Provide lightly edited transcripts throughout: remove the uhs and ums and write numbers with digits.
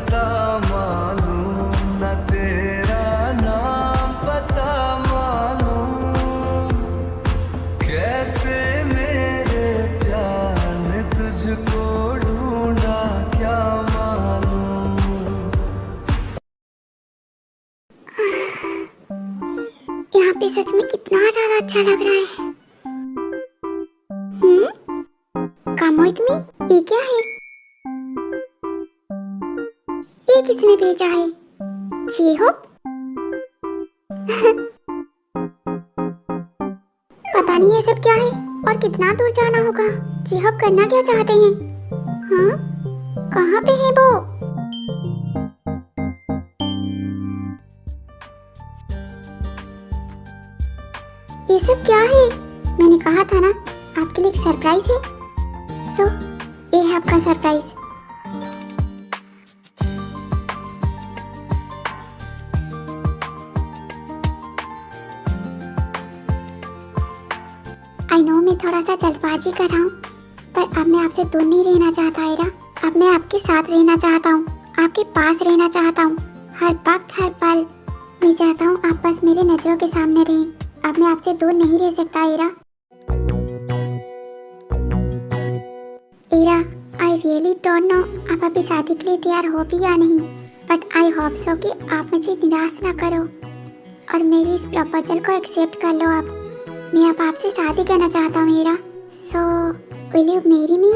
रास्ता मालूम, न तेरा नाम पता मालूम। कैसे मेरे प्यार ने तुझको ढूंढा क्या मालूम। यहाँ पे सच में कितना ज्यादा अच्छा लग रहा है। कम विथ मी, ये क्या है? ये किसने भेजा है? जी हो। पता नहीं ये सब क्या है और कितना दूर जाना होगा। जी होप करना क्या चाहते हैं? हाँ, कहाँ पे है वो? ये सब क्या है? मैंने कहा था ना आपके लिए एक सरप्राइज है। सो ये है आपका सरप्राइज। आई नो मैं थोड़ा सा जल्दबाजी कर रहा हूँ, पर अब मैं आपसे दूर नहीं रहना चाहता आयरा। अब मैं आपके साथ रहना चाहता हूँ, आपके पास रहना चाहता हूँ, हर वक्त हर पल। मैं चाहता हूँ आप बस मेरे नजरों के सामने रहें। अब मैं आपसे दूर नहीं रह सकता Ayra. Ayra, I really don't know आप अभी शादी के लिए तैयार हो भी या नहीं, बट आई होप सो कि आप मुझे निराश ना करो और मेरी इस प्रपोजल को एक्सेप्ट कर लो। आप मैं अब आपसे शादी करना चाहता हूँ मेरा। So will you marry me?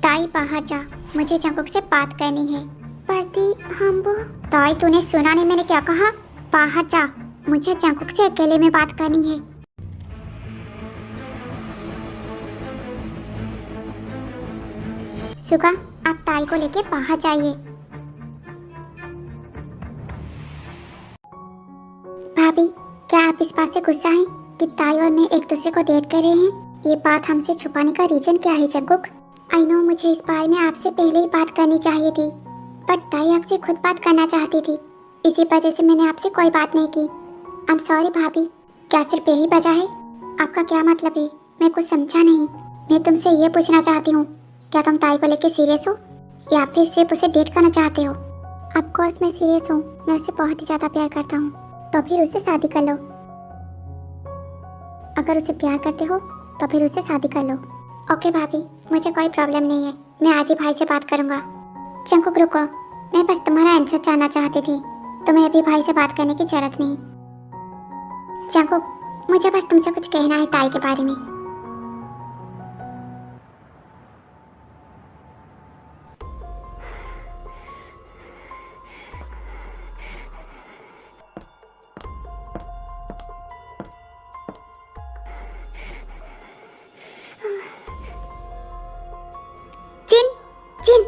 ताई बाहर जा, मुझे जंकुक से बात करनी है। परती हम वो। ताई तूने सुना नहीं मैंने क्या कहा? बाहर जा, मुझे जंकुक से अकेले में बात करनी है। सुगा, आप ताई को लेके बाहर जाइए। भाभी, क्या आप इस बात से गुस्सा हैं कि ताई और मैं एक दूसरे को डेट कर रहे हैं? ये बात हमसे छुपाने का रीजन क्या है जंकुक? आई नो मुझे इस बारे में आपसे पहले ही बात करनी चाहिए थी, बट ताई आपसे खुद बात करना चाहती थी, इसी वजह से मैंने आपसे कोई बात नहीं की। आई एम सॉरी भाभी। क्या सिर्फ यही वजह है? आपका क्या मतलब है? मैं कुछ समझा नहीं। मैं तुमसे ये पूछना चाहती हूँ, क्या तुम ताई को लेकर सीरियस हो या फिर सिर्फ उसे डेट करना चाहते हो? ऑफ कोर्स मैं सीरियस हूँ, मैं उससे बहुत ही ज़्यादा प्यार करता हूँ। तो फिर उससे शादी कर लो। अगर उसे प्यार करते हो तो फिर उससे शादी कर लो। ओके भाभी, मुझे कोई प्रॉब्लम नहीं है, मैं आज ही भाई से बात करूँगा। जंकुक रुको, मैं बस तुम्हारा आंसर जानना चाहती थी, तुम्हें अभी भाई से बात करने की जरूरत नहीं। जंकुक, मुझे बस तुमसे कुछ कहना है ताई के बारे में। जिन, जिन,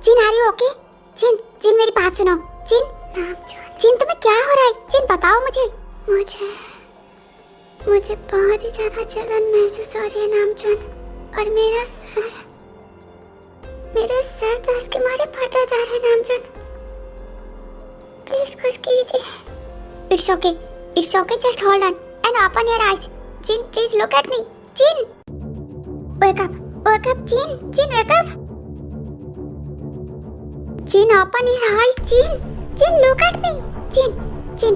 जिन आ रही हो? ओके जिन, जिन मेरी बात सुनो। जिन, जिन तुम्हें क्या हो रहा है? जिन बताओ मुझे। मुझे बहुत ही ज्यादा जलन महसूस हो रही है नामचुन, और मेरा सर दर्द के मारे फटा जा रहा है नामचुन। प्लीज कुछ कीजिए। It's okay, it's okay, just hold on and open your eyes. Jin please look at me. Jin wake up, Jin, Jin wake up. Jin open your eyes. Jin, Jin look at me. Jin, Jin.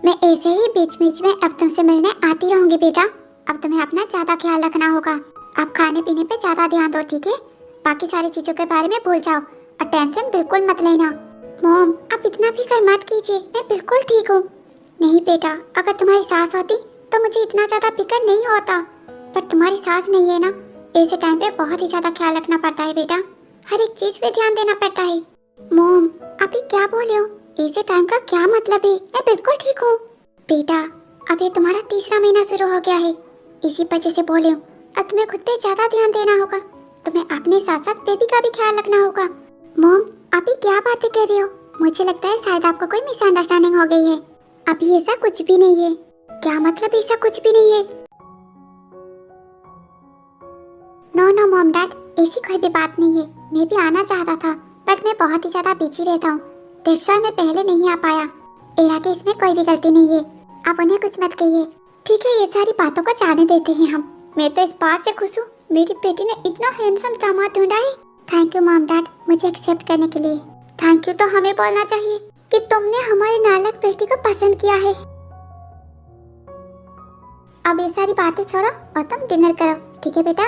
मैं ऐसे ही बीच बीच में अब तुमसे मिलने आती रहूंगी बेटा। अब तुम्हें अपना ज्यादा ख्याल रखना होगा। आप खाने पीने पे ज्यादा ध्यान दो, ठीक है? बाकी सारी चीजों के बारे में भूल जाओ और टेंशन बिल्कुल मत लेना। मॉम, आप इतना फिक्र मत कीजिए, मैं बिल्कुल ठीक हूँ। नहीं बेटा, अगर तुम्हारी सास होती तो मुझे इतना ज्यादा फिक्र नहीं होता, पर तुम्हारी सास नहीं है ना, ऐसे टाइम पे बहुत ही ज्यादा ख्याल रखना पड़ता है बेटा। हर एक चीज पे ध्यान देना पड़ता है। मॉम, आप ये क्या बोले हो? ऐसे टाइम का क्या मतलब है? मैं बिल्कुल ठीक हूँ बेटा। अब ये तुम्हारा तीसरा महीना शुरू हो गया है, इसी वजह से बोले हूँ। अब तुम्हें खुद पे ज्यादा ध्यान देना होगा, तुम्हें अपने साथ साथ बेबी का भी ख्याल रखना होगा। मॉम, आप ये क्या बातें कर रही हो? मुझे लगता है शायद आपको कोई मिसअंडरस्टैंडिंग हो गई है। अभी ऐसा कुछ भी नहीं है। क्या मतलब ऐसा कुछ भी नहीं है? नो नो मॉम डैड, ऐसी कोई भी बात नहीं है। मैं भी आना चाहता था बट मैं बहुत ही ज्यादा बिजी रहता हूँ, दैट्स व्हाई मैं पहले नहीं आ पाया। एरा की इसमें कोई भी गलती नहीं है, आप उन्हें कुछ मत कहिए। ठीक है, ये सारी बातों को जाने देते हैं हम। मैं तो इस बात से खुश हूँ, मेरी बेटी ने इतना हैंडसम दामाद ढूंढा है। थैंक यू मॉम डैड मुझे एक्सेप्ट करने के लिए। थैंक यू तो हमें बोलना चाहिए कि तुमने हमारी नालायक बेटी को पसंद किया है। अब ये सारी बातें छोड़ो और तुम डिनर करो, ठीक है बेटा?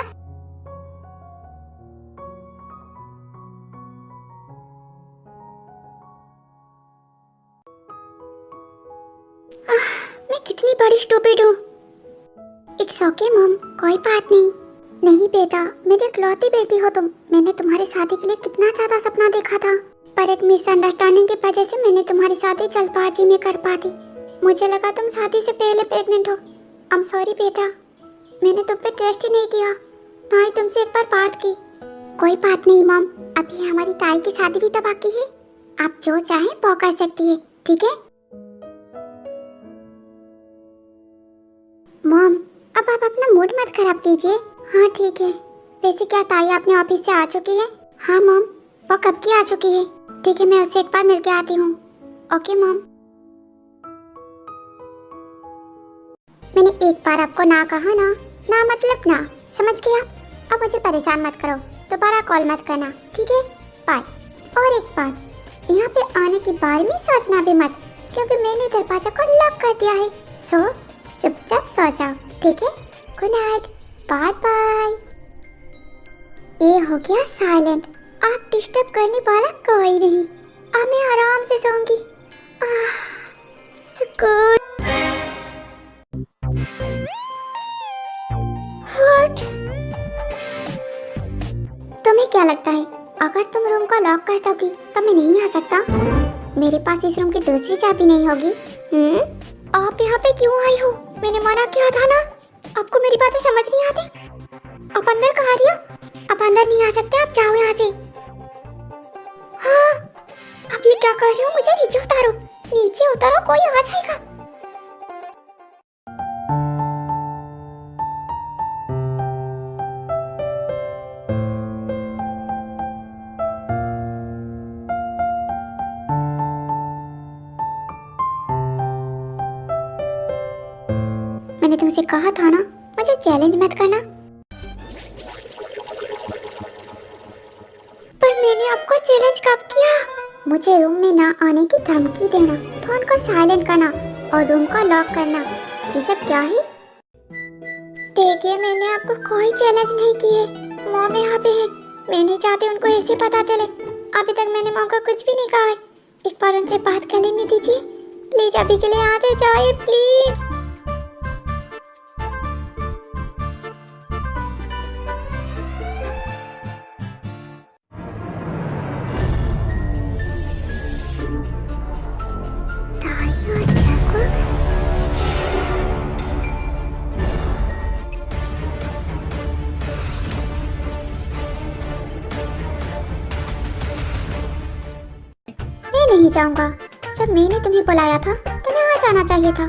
मैं कितनी बड़ी स्टूपिड हूँ। इट्स ओके मॉम, कोई बात नहीं। नहीं बेटा, मेरी इकलौती बेटी हो तुम। मैंने तुम्हारी शादी के लिए कितना ज्यादा सपना देखा था, पर एक मिसअंडरस्टैंडिंग की वजह से मैंने तुम्हारी शादी जल्दबाजी में कर पा दी। मुझे लगा तुम शादी से पहले प्रेग्नेंट हो। आई एम सॉरी बेटा, मैंने तुम पे ट्रस्ट ही नहीं किया, ना ही तुमसे एक बार बात की। कोई बात नहीं मॉम, अभी हमारी ताई की शादी भी तो बाकी है। आप जो चाहें वो कर सकती है, ठीक है? मॉम अब आप अपना मूड मत खराब कीजिए। हाँ ठीक है। वैसे क्या ताई अपने ऑफिस से आ चुकी है? हाँ मॉम, वो कब की आ चुकी है। ठीक है, मैं उससे एक बार मिलके आती हूँ। Okay mom. मैंने एक बार आपको ना कहा ना, ना मतलब ना, समझ गया? अब मुझे परेशान मत करो, दोबारा कॉल मत करना, ठीक है? बाय। और एक बात, यहाँ पे आने के बारे में सोचना भी मत, क्योंकि मैंने दरवाजा को लॉक कर दिया है। सो चुपचाप सो जाओ, ठीक है? Good night, bye bye. ये हो गया साइलेंट, आप डिस्टर्ब करने वाला कोई नहीं। अब मैं आराम से सोऊंगी। सुकून। What? तुम्हें क्या लगता है अगर तुम रूम को लॉक कर दोगी तो मैं नहीं आ सकता? मेरे पास इस रूम की दूसरी चाबी नहीं होगी। आप यहाँ पे क्यों आई हो? मैंने मना किया था ना। आपको मेरी बातें समझ नहीं आती? आप अंदर कहाँ रही हो? आप अंदर नहीं आ सकते, आप जाओ यहाँ से। हाँ, आप ये क्या कर रहे हो? मुझे नीचे उतारो, नीचे उतारो, कोई आ जाएगा। मैंने तुमसे कहा था ना, मुझे चैलेंज मत करना। पर मैंने आपको चैलेंज कब किया? मुझे रूम में ना आने की धमकी देना, फोन को साइलेंट करना और रूम को लॉक करना, ये सब क्या है? देखिए, मैंने आपको कोई चैलेंज नहीं किए। मॉम यहाँ पे है, मैं नहीं चाहती उनको ऐसे पता चले। अभी तक मैंने मॉम को कुछ भी नहीं कहा है। एक बार उनसे बात कर लेने दीजिए प्लीज। अभी के लिए आ जाइए प्लीज। नहीं जाऊंगा। जब मैंने तुम्हें बुलाया था तुम्हें आ जाना चाहिए था।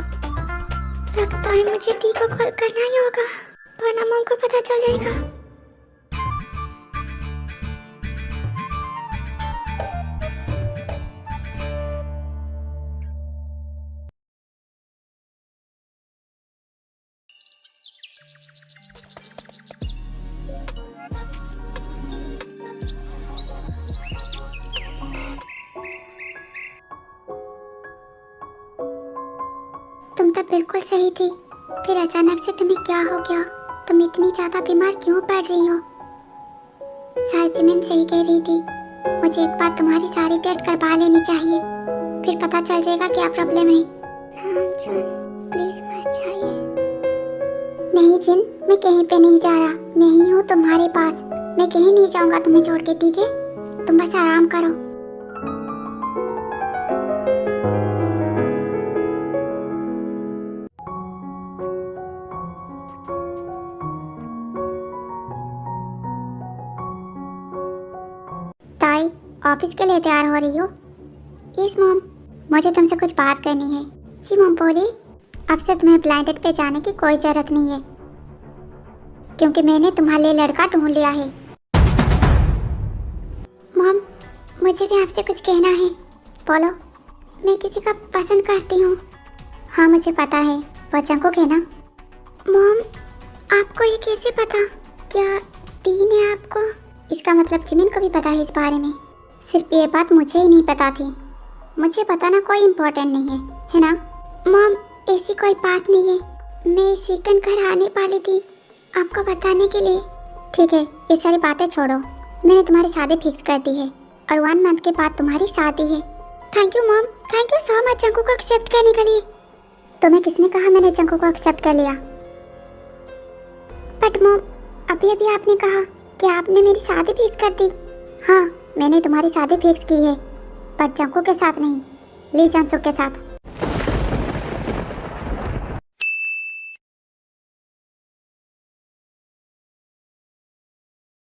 लगता है मुझे टी को कॉल करना ही होगा, वरना मॉम को पता चल जाएगा। तुम तो बिल्कुल सही थी, फिर अचानक से तुम्हें क्या हो गया? तुम इतनी ज्यादा बीमार क्यों पड़ रही हो? शायद जिमिन सही कह रही थी, मुझे एक बार तुम्हारी सारी टेस्ट करवा लेनी चाहिए, फिर पता चल जाएगा क्या प्रॉब्लम है। प्लीज मत जाइए। नहीं जिन, मैं कहीं पे नहीं जा रहा, मैं ही हूँ तुम्हारे पास। मैं कहीं नहीं जाऊंगा तुम्हें छोड़ के, ठीक है? तुम बस आराम करो। ऑफिस के लिए तैयार हो रही हो? यस मॉम, मुझे तुमसे कुछ बात करनी है। जी मॉम बोली, अब से तुम्हें ब्लाइंडेड पे जाने की कोई जरूरत नहीं है, क्योंकि मैंने तुम्हारे लिए लड़का ढूंढ लिया है। मॉम, मुझे भी आपसे कुछ कहना है। बोलो। मैं किसी का पसंद करती हूँ। हाँ मुझे पता है, वो जंकुक है ना। मॉम, आपको ये कैसे पता? क्या टी ने आपको? इसका मतलब जिमिन को भी पता है इस बारे में। सिर्फ ये बात मुझे ही नहीं पता थी। मुझे बताना कोई इम्पोर्टेंट नहीं है ना? मॉम, ऐसी कोई बात नहीं है। मैं इस वीकेंड घर आने वाली थी आपको बताने के लिए। ठीक है, ये सारी बातें छोड़ो। मैंने तुम्हारी शादी फिक्स कर दी है और 1 मंथ के बाद तुम्हारी शादी है। Thank you mom, thank you so much Jungkook को एक्सेप्ट करने के लिए। तुम्हें किसने कहा मैंने जंकुक को एक्सेप्ट कर लिया? बट मॉम, अभी अभी आपने कहा कि आपने मेरी शादी फिक्स कर दी। हाँ, मैंने तुम्हारी शादी फिक्स की है, पर जंकुक के साथ नहीं, ली जंसुक के साथ।